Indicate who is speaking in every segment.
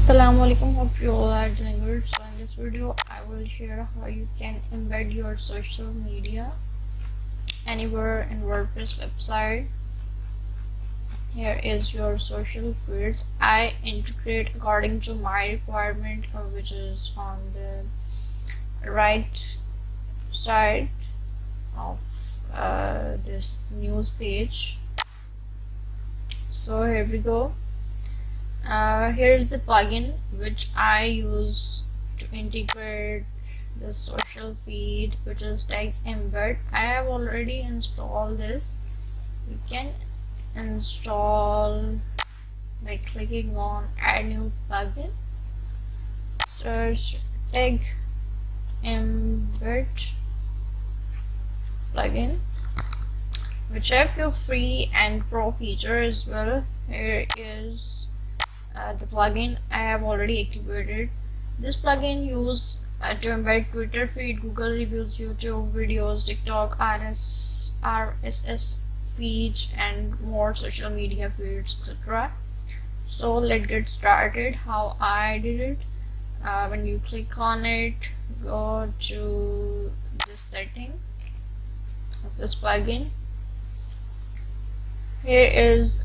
Speaker 1: Assalamualaikum, hope you all are doing good. So in this video I will share how you can embed your social media anywhere in WordPress website. Here is your social feeds. I integrate according to my requirement, which is on the right side of this news page. So here we go. Here's the plugin which I use to integrate the social feed, which is Tagembed. I have already installed this. You can install by clicking on add new plugin, search Tagembed plugin, which have few free and pro features as well. Here is the plugin I have already activated. This plugin used to embed Twitter feed, Google reviews, YouTube videos, TikTok, RSS feeds, and more social media feeds, etc. So let's get started. How I did it: when you click on it, go to this setting of this plugin. Here is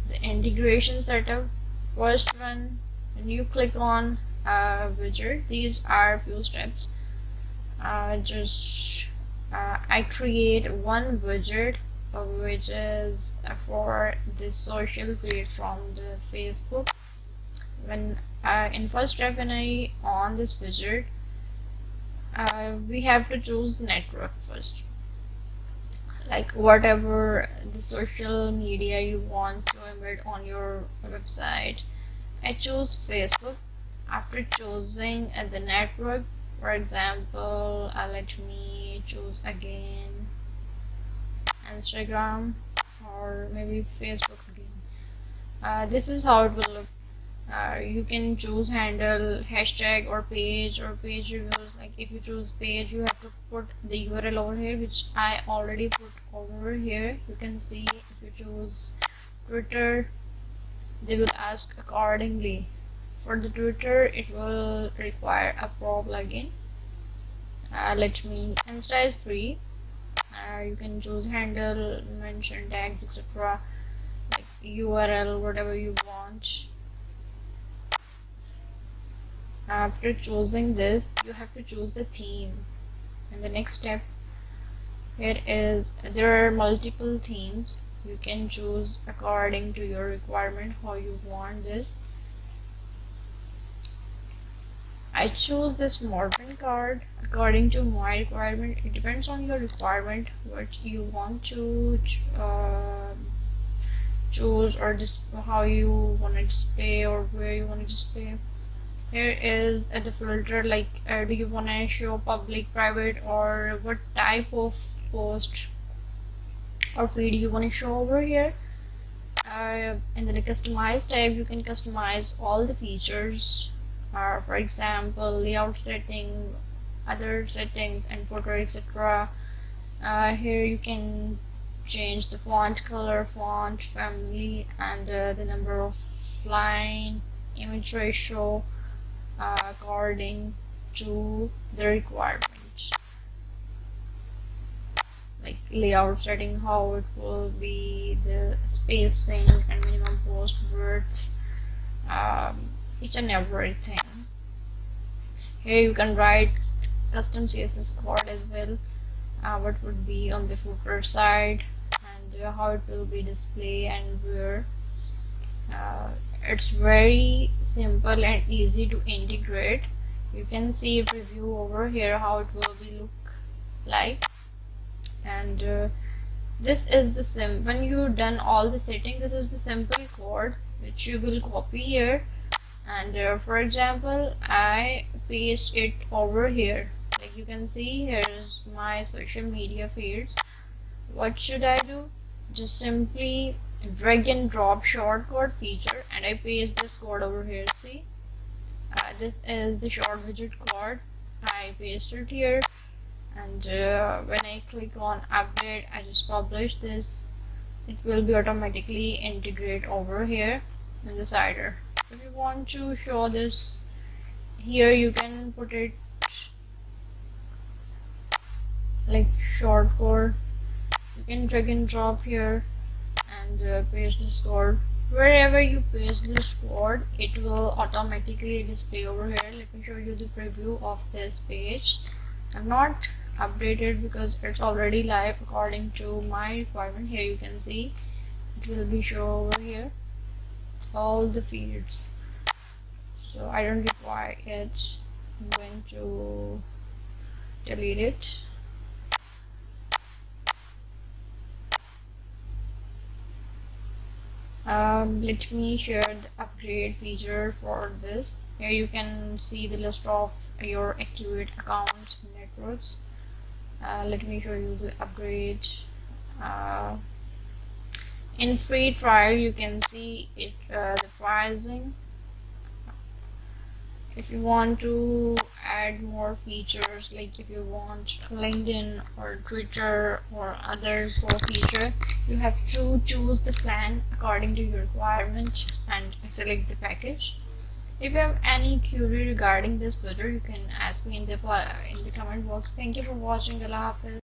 Speaker 1: the integration setup. First one, when you click on widget, these are few steps. I create one widget which is for the social feed from the Facebook. When in first step, when I on this widget, we have to choose network first, like whatever the social media you want to embed on your website. I choose Facebook. After choosing the network, for example, let me choose again Instagram or maybe Facebook again. This is how it will look. You can choose handle, hashtag, or page reviews. Like if you choose page, you have to put the URL over here, which I already put over here. You can see if you choose Twitter, they will ask accordingly. For the Twitter, it will require a pro plugin. Insta is free. You can choose handle, mention tags, etc. like URL, whatever you want. After choosing this, you have to choose the theme. And the next step here is there are multiple themes. You can choose according to your requirement how you want this. I choose this modern card according to my requirement. It depends on your requirement what you want to choose, or how you want to display or where you want to display. Here is the filter, like do you want to show public, private, or what type of post or feed you want to show over here. And then the customize tab, you can customize all the features, for example layout setting, other settings, and photo, etc. Here you can change the font color, font family, and the number of line, image ratio, according to the requirement, like layout setting, how it will be, the spacing and minimum post width, each and everything. Here you can write custom CSS code as well, what would be on the footer side, and how it will be displayed and where. It's very simple and easy to integrate. You can see a preview over here how it will be look like. And this is the when you done all the setting, this is the simple code which you will copy here, and for example I paste it over here. Like you can see, here's my social media feeds. What should I do? Just simply drag and drop shortcode feature, and I paste this code over here. See, this is the short widget code. I paste it here, and when I click on update, I just publish this. It will be automatically integrate over here in the cider. if you want to show this here, you can put it like shortcode. You can drag and drop here and paste this code. Wherever you paste this code, it will automatically display over here. Let me show you the preview of this page. I'm not updated because it's already live according to my requirement. Here you can see it will be show over here all the fields, so I don't require it. I'm going to delete it. Let me share the upgrade feature for this. Here you can see the list of your activate accounts and networks. Let me show you the upgrade. In free trial, you can see it the pricing. If you want to add more features, like if you want LinkedIn or Twitter or other pro feature, you have to choose the plan according to your requirement and select the package. If you have any query regarding this video, you can ask me in the comment box. Thank you for watching. Allah Hafiz.